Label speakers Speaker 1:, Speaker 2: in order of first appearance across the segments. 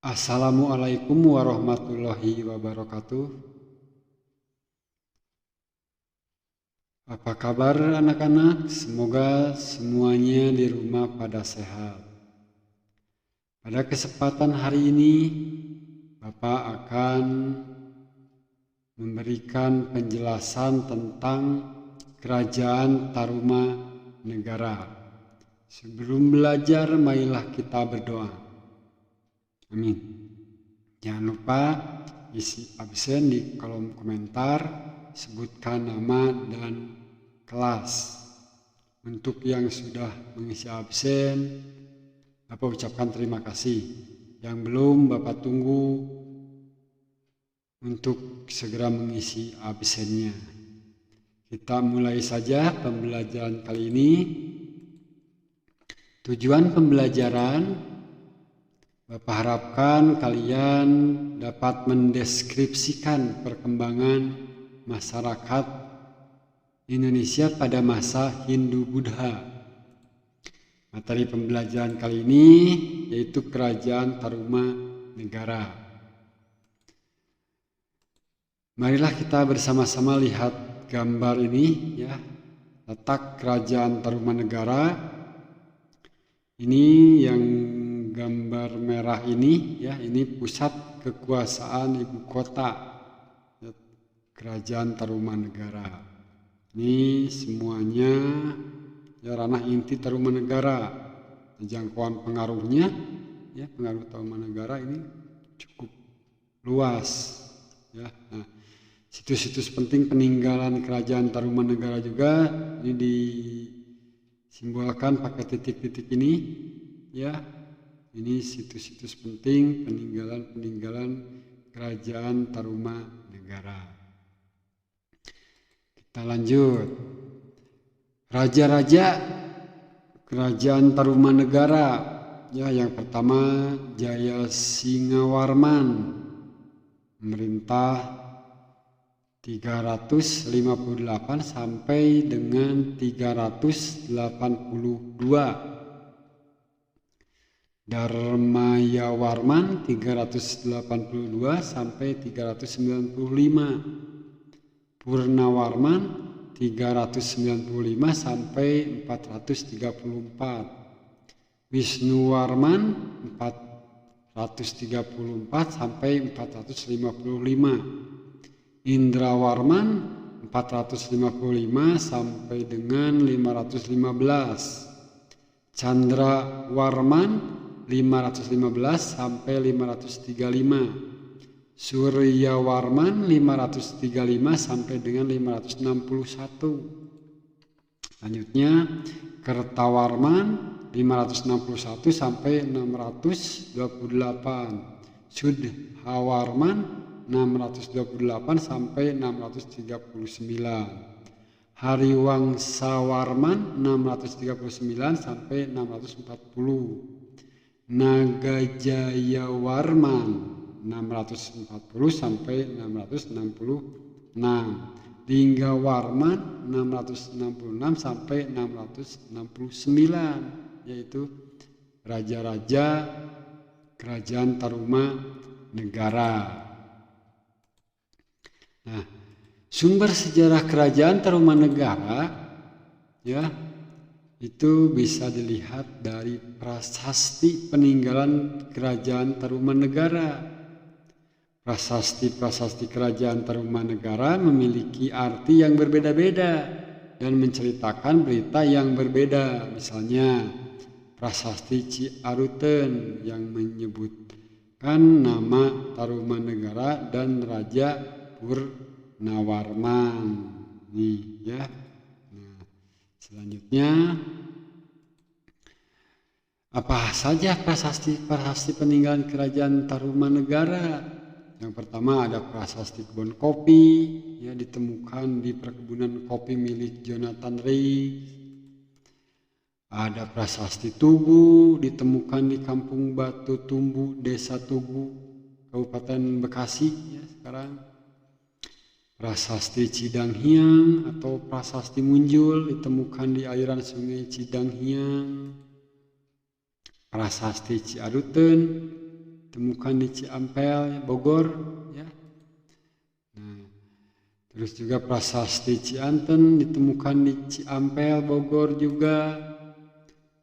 Speaker 1: Assalamualaikum warahmatullahi wabarakatuh. Apa kabar anak-anak? Semoga semuanya di rumah pada sehat. Pada kesempatan hari ini, Bapak akan memberikan penjelasan tentang Kerajaan Tarumanegara. Sebelum belajar, marilah kita berdoa. Amin. Jangan lupa isi absen di kolom komentar, sebutkan nama dan kelas. Untuk yang sudah mengisi absen, Bapak ucapkan terima kasih. Yang belum, Bapak tunggu untuk segera mengisi absennya. Kita mulai saja pembelajaran kali ini. Tujuan pembelajaran, Bapak harapkan kalian dapat mendeskripsikan perkembangan masyarakat Indonesia pada masa Hindu-Buddha. Materi pembelajaran kali ini yaitu Kerajaan Tarumanegara. Marilah kita bersama-sama lihat gambar ini ya. Letak Kerajaan Tarumanegara. Ini yang gambar merah ini ya, ini pusat kekuasaan ibu kota Kerajaan Tarumanegara. Ini semuanya ya ranah inti Tarumanegara. Jangkauan pengaruhnya ya, pengaruh Tarumanegara ini cukup luas ya. Nah, situs-situs penting peninggalan Kerajaan Tarumanegara juga ini disimbolkan pakai titik-titik ini ya. Ini situs-situs penting peninggalan Kerajaan Tarumanegara. Kita lanjut. Raja-raja Kerajaan Tarumanegara. Ya, yang pertama Jayasingawarman. Memerintah 358 sampai dengan 382. Dharmayawarman 382 sampai 395. Purnawarman 395 sampai 434. Wisnuwarman 434 sampai 455. Indrawarman 455 sampai dengan 515. Chandrawarman 515 sampai 535. Suryawarman 535 sampai dengan 561. Selanjutnya Kertawarman 561 sampai 628. Sudhawarman 628 sampai 639. Hariwangsawarman 639 sampai 640. Nagajayawarman 640 sampai 666. Linggawarman 666 sampai 669, yaitu raja-raja Kerajaan Tarumanegara. Nah, sumber sejarah Kerajaan Tarumanegara ya itu bisa dilihat dari prasasti peninggalan Kerajaan Tarumanegara. Prasasti-prasasti Kerajaan Tarumanegara memiliki arti yang berbeda-beda dan menceritakan berita yang berbeda. Misalnya prasasti Ciaruten yang menyebutkan nama Tarumanegara dan Raja Purnawarman. Nih ya. Selanjutnya, apa saja prasasti peninggalan Kerajaan Tarumanegara? Yang pertama ada prasasti kebun kopi, ya ditemukan di perkebunan kopi milik Jonathan Ries. Ada prasasti Tugu, ditemukan di Kampung Batu Tumbu, Desa Tugu, Kabupaten Bekasi, ya sekarang. Prasasti Cidanghiang atau prasasti Munjul ditemukan di aliran sungai Cidanghiang. Prasasti Ciaruten ditemukan di Ciampel, Bogor, ya. Nah, terus juga prasasti Cianten ditemukan di Ciampel, Bogor juga.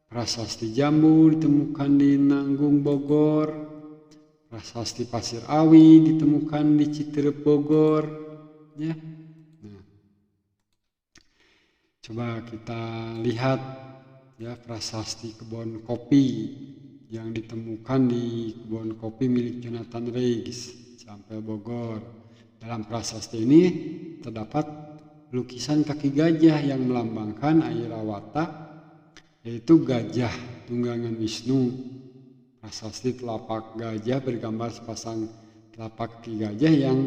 Speaker 1: Prasasti Jambu ditemukan di Nanggung, Bogor. Prasasti Pasir Awi ditemukan di Citerep, Bogor, ya. Nah, coba kita lihat ya prasasti kebun kopi yang ditemukan di kebun kopi milik Jonathan Riggs, Ciampel, Bogor. Dalam prasasti ini terdapat lukisan kaki gajah yang melambangkan Airawata, yaitu gajah tunggangan Wisnu. Prasasti telapak gajah bergambar sepasang telapak kaki gajah yang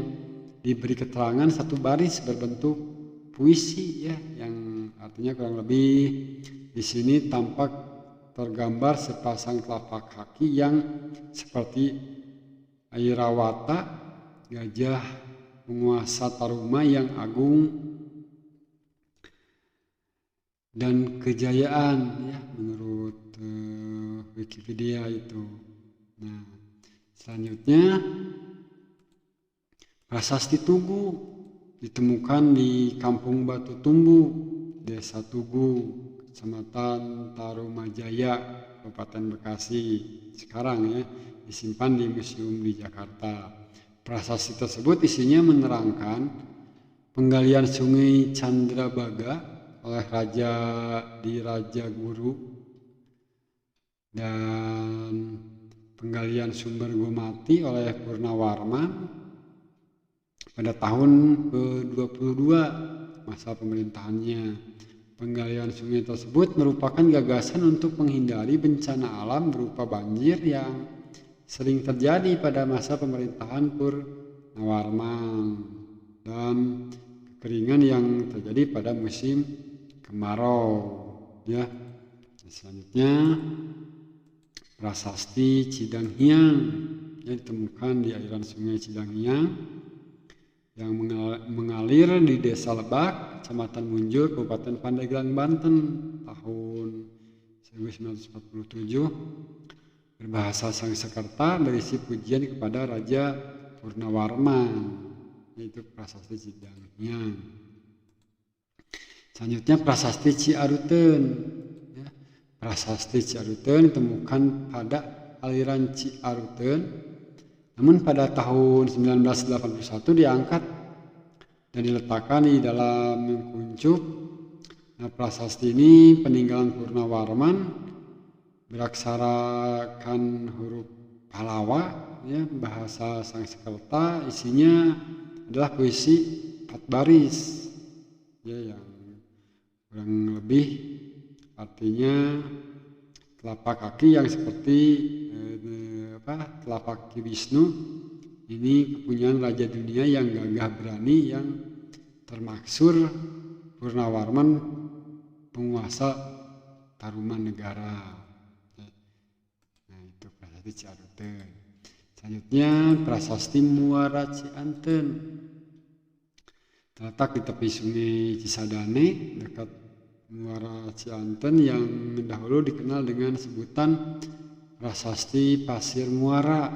Speaker 1: diberi keterangan satu baris berbentuk puisi, ya, yang artinya kurang lebih di sini tampak tergambar sepasang telapak kaki yang seperti Airawata, gajah penguasa Taruma yang agung dan kejayaan, ya, menurut Wikipedia itu. Nah, selanjutnya prasasti Tugu ditemukan di Kampung Batu Tumbu, Desa Tugu, Kecamatan Tarumajaya, Kabupaten Bekasi. Sekarang ya disimpan di museum di Jakarta. Prasasti tersebut isinya menerangkan penggalian Sungai Candrabaga oleh Raja di Raja Guru dan penggalian sumber Gumati oleh Purnawarman pada tahun ke-22 masa pemerintahannya. Penggalian sungai tersebut merupakan gagasan untuk menghindari bencana alam berupa banjir yang sering terjadi pada masa pemerintahan Purnawarman dan kekeringan yang terjadi pada musim kemarau, ya. Selanjutnya prasasti Cidanghiang yang ditemukan di aliran sungai Cidanghiang yang mengalir di Desa Lebak, Kecamatan Munjul, Kabupaten Pandeglang, Banten, tahun 1947. Berbahasa Sangsekerta, berisi pujian kepada Raja Purnawarman, yaitu prasasti Cidanghiang. Selanjutnya prasasti Ciaruten. Ya, prasasti Ciaruten ditemukan pada aliran Ciaruten, namun pada tahun 1981 diangkat dan diletakkan di dalam Kuncup. Nah, prasasti ini peninggalan Purnawarman beraksarakan huruf Pallawa, ya, bahasa Sangsekerta. Isinya adalah puisi 4 baris, ya, yang kurang lebih artinya telapak kaki yang seperti telapak kaki Wisnu. Ini kepunyaan Raja Dunia yang gagah berani yang termaksud Purnawarman, penguasa Tarumanegara. Nah, itu prasasti Ciaruten. Selanjutnya prasasti Muara Cianten. Terletak di tepi sungai Cisadane dekat Muara Cianten yang dahulu dikenal dengan sebutan prasasti Pasir Muara,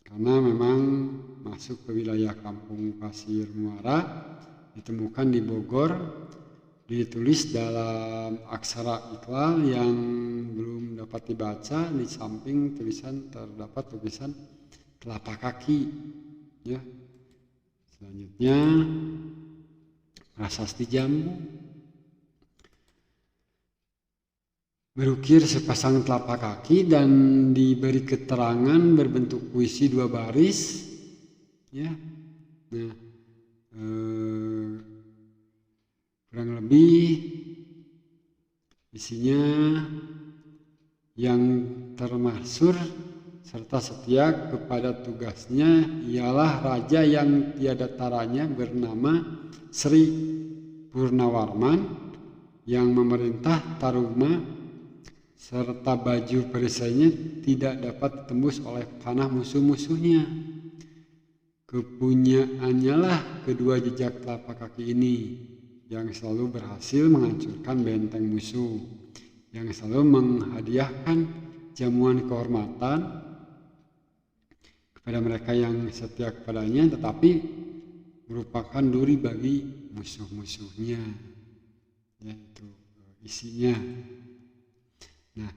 Speaker 1: karena memang masuk ke wilayah Kampung Pasir Muara, ditemukan di Bogor, ditulis dalam aksara Iqlal yang belum dapat dibaca. Di samping tulisan terdapat tulisan telapak kaki, ya. Selanjutnya prasasti Jambu. Berukir sepasang telapak kaki dan diberi keterangan berbentuk puisi 2 baris, ya. Nah, kurang lebih isinya yang termaksud serta setia kepada tugasnya ialah raja yang tiada taranya bernama Sri Purnawarman yang memerintah Taruma, serta baju perisainya tidak dapat ditembus oleh panah musuh-musuhnya. Kepunyaannya lah kedua jejak telapak kaki ini yang selalu berhasil menghancurkan benteng musuh, yang selalu menghadiahkan jamuan kehormatan kepada mereka yang setia kepadanya, tetapi merupakan duri bagi musuh-musuhnya. Ya, itu isinya. Nah,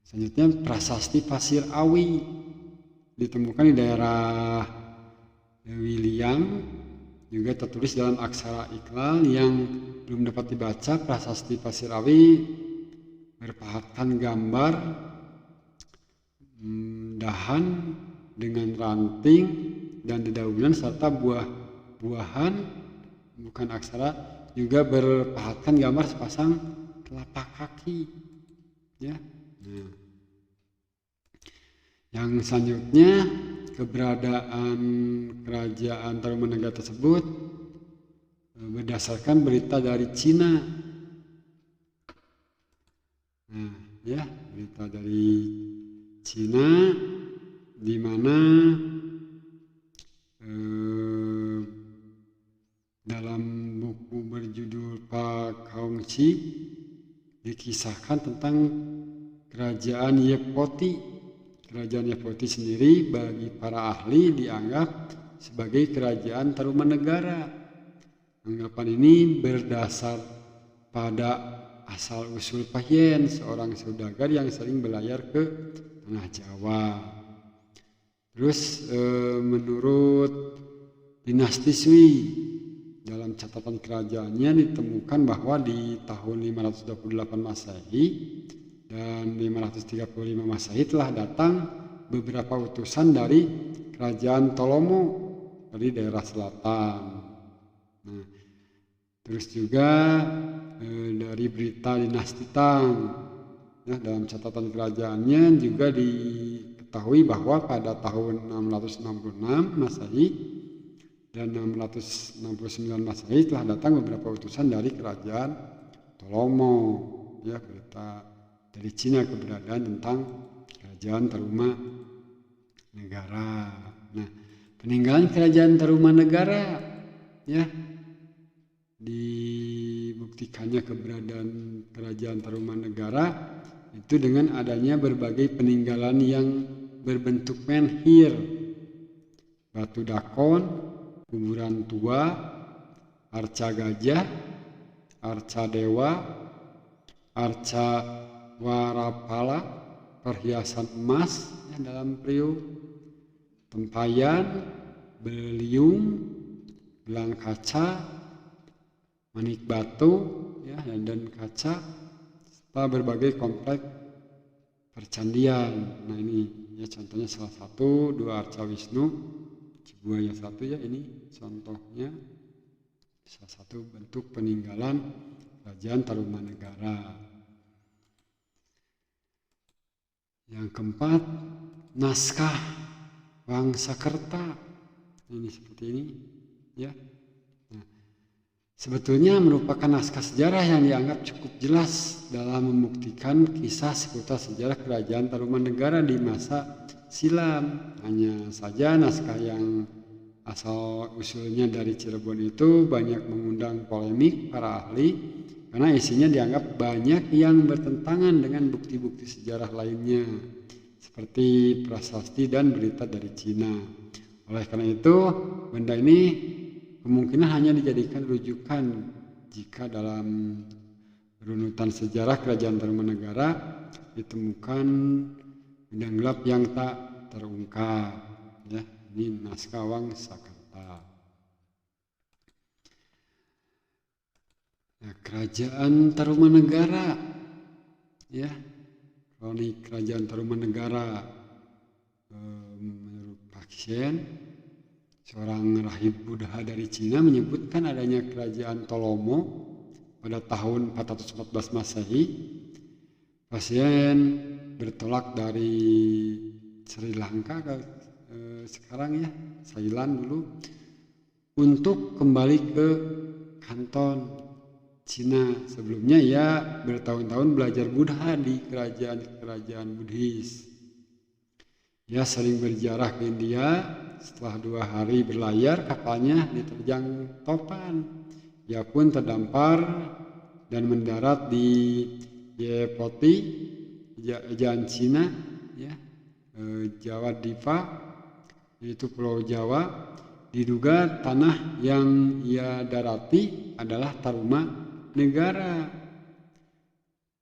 Speaker 1: selanjutnya prasasti Pasir Awi ditemukan di daerah Wiliang, juga tertulis dalam aksara Iqlal yang belum dapat dibaca. Prasasti Pasir Awi berpahatkan gambar dahan dengan ranting dan dedaunan serta buah-buahan, bukan aksara, juga berpahatkan gambar sepasang telapak kaki. Ya. Nah. Yang selanjutnya, keberadaan kerajaan Tarumanegara tersebut berdasarkan berita dari Cina. Nah, ya, berita dari Cina di mana dalam buku berjudul Pak Hongxi dikisahkan tentang kerajaan Yepoti. Kerajaan Yepoti sendiri bagi para ahli dianggap sebagai kerajaan Tarumanegara. Anggapan ini berdasar pada asal-usul Pahyen, seorang saudagar yang sering berlayar ke tanah Jawa. Terus menurut dinasti Sui, dalam catatan kerajaannya ditemukan bahwa di tahun 528 Masehi dan 535 Masehi telah datang beberapa utusan dari kerajaan Tolomo dari daerah selatan. Nah, terus juga dari berita dinasti Tang, ya, dalam catatan kerajaannya juga diketahui bahwa pada tahun 666 Masehi dan 669 Masehi telah datang beberapa utusan dari kerajaan Tolomo, ya, berita dari Cina keberadaan tentang kerajaan Tarumanegara. Nah, peninggalan kerajaan Tarumanegara, ya, dibuktikannya keberadaan kerajaan Tarumanegara itu dengan adanya berbagai peninggalan yang berbentuk menhir, batu dakon, kuburan tua, arca gajah, arca dewa, arca warapala, perhiasan emas ya, dalam periuk, tempayan, beliung, gelang kaca, manik batu, ya, dan kaca, serta berbagai komplek percandian. Nah, ini ya contohnya salah satu dua arca Wisnu, Cibuaya satu, ya, ini contohnya salah satu bentuk peninggalan kerajaan Tarumanegara. Yang keempat, naskah Wangsakerta. Ini seperti ini, ya. Nah, sebetulnya merupakan naskah sejarah yang dianggap cukup jelas dalam membuktikan kisah seputar sejarah kerajaan Tarumanegara di masa silam. Hanya saja naskah yang asal usulnya dari Cirebon itu banyak mengundang polemik para ahli karena isinya dianggap banyak yang bertentangan dengan bukti-bukti sejarah lainnya seperti prasasti dan berita dari Cina. Oleh karena itu, benda ini kemungkinan hanya dijadikan rujukan jika dalam runutan sejarah kerajaan Tarumanegara ditemukan bidang gelap yang tak terungkap. Ya, ini naskah Wangsakerta. Nah, kerajaan Tarumanegara, ya, kronik kerajaan Tarumanegara menurut Pahyen, seorang rahib Buddha dari Cina menyebutkan adanya kerajaan Tolomo pada tahun 414 Masehi. Pahyen bertolak dari Sri Lanka ke sekarang, ya, Thailand dulu, untuk kembali ke Kanton Cina. Sebelumnya ia bertahun-tahun belajar Buddha di kerajaan-kerajaan Buddhis. Ia sering berziarah ke India. Setelah 2 hari berlayar, kapalnya diterjang topan. Ia pun terdampar dan mendarat di Yepoti, kerajaan Cina, ya, Jawa Dipa. yaitu Pulau Jawa. Diduga tanah yang ia darati adalah Tarumanegara.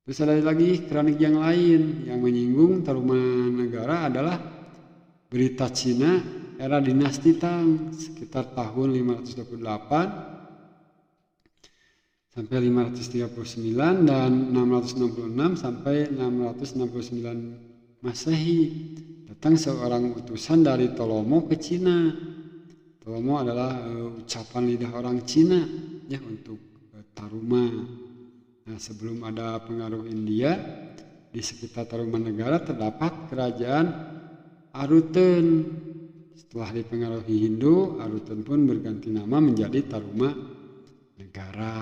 Speaker 1: Terus ada lagi kronik yang lain yang menyinggung Tarumanegara adalah berita Cina era dinasti Tang sekitar tahun 528 sampai 539 dan 666 sampai 669 Masehi. Datang seorang utusan dari Tolomo ke Cina. Tolomo adalah ucapan lidah orang Cina ya untuk Taruma. Nah, sebelum ada pengaruh India, di sekitar Tarumanegara terdapat kerajaan Aruten. Setelah dipengaruhi Hindu, Aruten pun berganti nama menjadi Tarumanegara.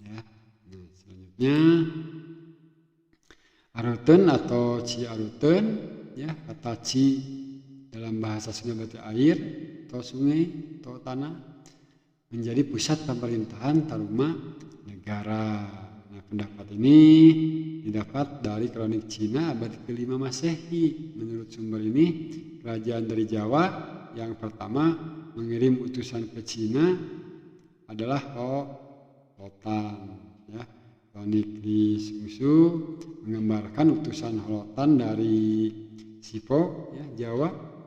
Speaker 1: Ya. Nah, selanjutnya Aruten atau Ciaruten, ya, kata Ci dalam bahasa Sunda berarti air atau sungai atau tanah, menjadi pusat pemerintahan Tarumanegara. Nah, pendapat ini didapat dari kronik Cina abad ke-5 Masehi. Menurut sumber ini, kerajaan dari Jawa yang pertama mengirim utusan ke Cina adalah Holotan. Ya. Kronik di Sungsu menggambarkan utusan Holotan dari Sipo, ya, Jawa.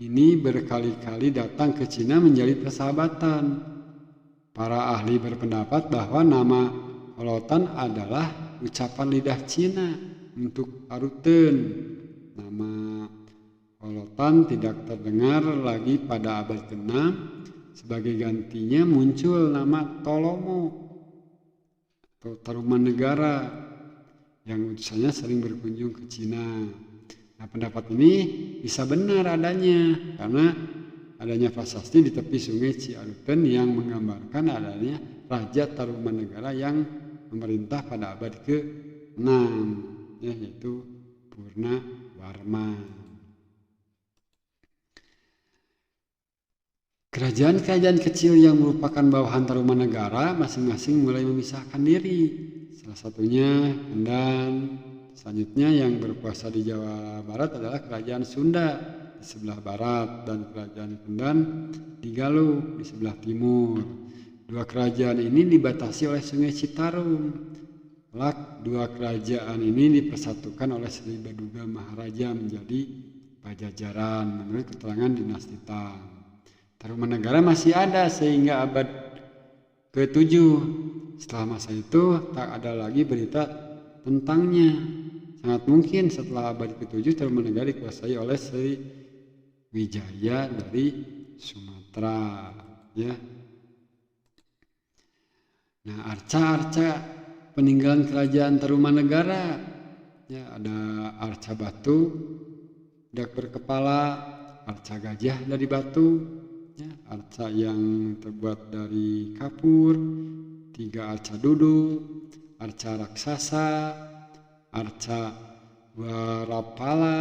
Speaker 1: Ini berkali-kali datang ke Cina menjadi persahabatan. Para ahli berpendapat bahwa nama Holotan adalah ucapan lidah Cina untuk Aruten. Nama Holotan tidak terdengar lagi pada abad ke-6. Sebagai gantinya muncul nama Tolomo atau Tarumanegara yang utusannya sering berkunjung ke Cina. Nah, pendapat ini bisa benar adanya karena adanya prasasti di tepi sungai Ciaruten yang menggambarkan adanya Raja Tarumanegara yang memerintah pada abad ke-6, ya, yaitu Purnawarman. Kerajaan-kerajaan kecil yang merupakan bawahan Tarumanegara masing-masing mulai memisahkan diri. Salah satunya Kendan. Selanjutnya yang berkuasa di Jawa Barat adalah Kerajaan Sunda di sebelah barat dan Kerajaan Kendan di Galuh di sebelah timur. Dua kerajaan ini dibatasi oleh Sungai Citarum. Kelak dua kerajaan ini dipersatukan oleh Sri Baduga Maharaja menjadi Pajajaran menurut keterangan dinasti Tang. Tarumanegara masih ada sehingga abad ke-7. Setelah masa itu tak ada lagi berita tentangnya. Sangat mungkin setelah abad ke-7 Tarumanegara dikuasai oleh Sri Wijaya dari Sumatera, ya. Nah, arca-arca peninggalan kerajaan Tarumanegara, ya, ada arca batu dak berkepala, arca gajah dari batu, ya, arca yang terbuat dari kapur, 3 arca duduk, arca raksasa, arca Warapala,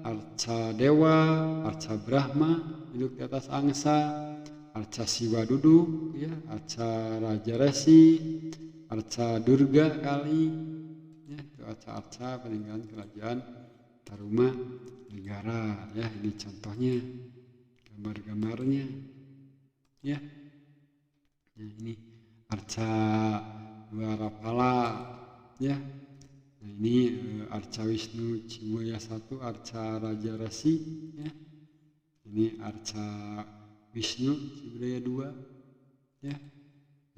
Speaker 1: arca dewa, arca Brahma duduk di atas angsa, arca Siwa duduk, ya, arca Raja Resi, arca Durga Kali, ya, itu arca-arca peninggalan kerajaan Tarumanegara, ya. Ini contohnya, gambar-gambarnya, ya. Nah, ini arca Warapala, ya. Nah, ini arca Wisnu Ciboya 1, arca Raja Resi, ya. Ini arca Wisnu Ciboya 2, ya.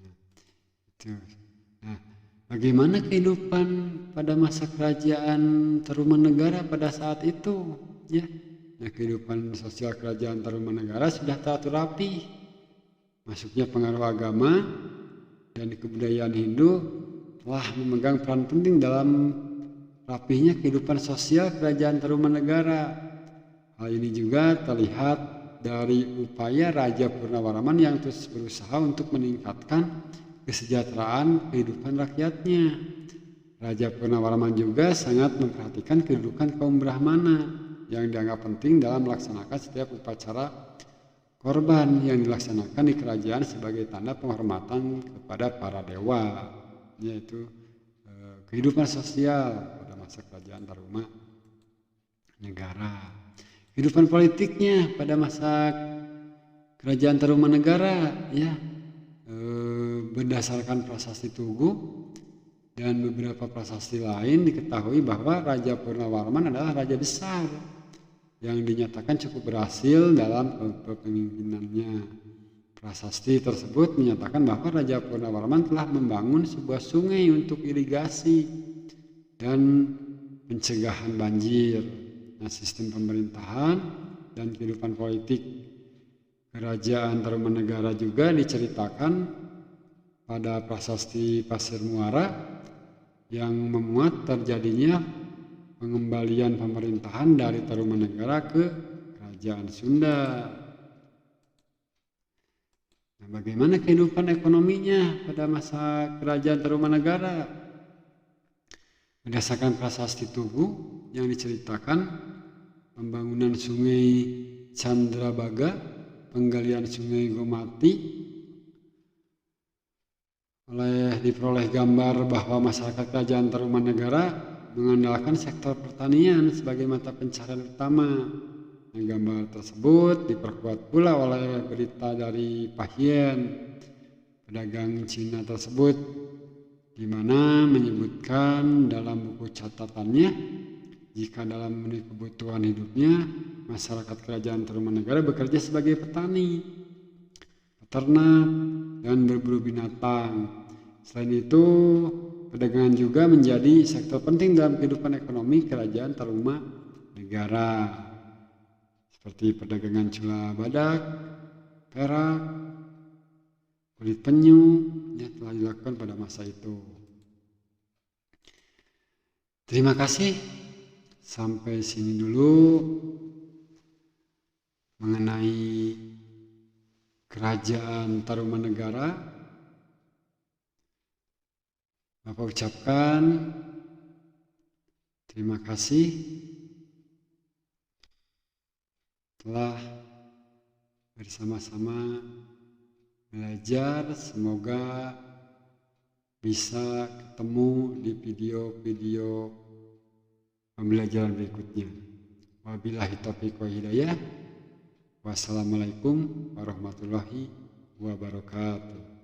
Speaker 1: Nah, itu. Nah, bagaimana kehidupan pada masa kerajaan Tarumanegara pada saat itu, ya? Nah, kehidupan sosial kerajaan Tarumanegara sudah teratur rapi. Masuknya pengaruh agama dan kebudayaan Hindu telah memegang peran penting dalam rapihnya kehidupan sosial kerajaan Tarumanegara. Hal ini juga terlihat dari upaya Raja Purnawarman yang terus berusaha untuk meningkatkan kesejahteraan kehidupan rakyatnya. Raja Purnawarman juga sangat memperhatikan kedudukan kaum Brahmana yang dianggap penting dalam melaksanakan setiap upacara korban yang dilaksanakan di kerajaan sebagai tanda penghormatan kepada para dewa, yaitu kehidupan sosial pada masa kerajaan Tarumanegara. kehidupan politiknya pada masa Kerajaan Tarumanegara ya, berdasarkan prasasti Tugu dan beberapa prasasti lain diketahui bahwa Raja Purnawarman adalah raja besar yang dinyatakan cukup berhasil dalam kepemimpinannya. Prasasti tersebut menyatakan bahwa Raja Purnawarman telah membangun sebuah sungai untuk irigasi dan pencegahan banjir. Nah, sistem pemerintahan dan kehidupan politik Kerajaan Tarumanegara juga diceritakan pada prasasti Pasir Muara yang memuat terjadinya pengembalian pemerintahan dari Tarumanegara ke Kerajaan Sunda. Nah, bagaimana kehidupan ekonominya pada masa Kerajaan Tarumanegara? Berdasarkan prasasti Tugu yang diceritakan, pembangunan sungai Candrabaga, penggalian sungai Gomati, diperoleh gambar bahwa masyarakat Kerajaan Tarumanegara mengandalkan sektor pertanian sebagai mata pencaharian utama. Nah, gambar tersebut diperkuat pula oleh berita dari Pahien, pedagang Cina tersebut, di mana menyebutkan dalam buku catatannya jika dalam memenuhi kebutuhan hidupnya masyarakat Kerajaan Tarumanegara bekerja sebagai petani, peternak, dan berburu binatang. Selain itu, perdagangan juga menjadi sektor penting dalam kehidupan ekonomi Kerajaan Tarumanegara, seperti perdagangan cula badak, perak, kulit penyu yang telah dilakukan pada masa itu. Terima kasih. Sampai sini dulu mengenai Kerajaan Tarumanegara. Bapak ucapkan terima kasih telah bersama-sama belajar. Semoga bisa ketemu di video-video pembelajaran berikutnya. Wabillahi taufiq wa hidayah. Wassalamualaikum warahmatullahi wabarakatuh.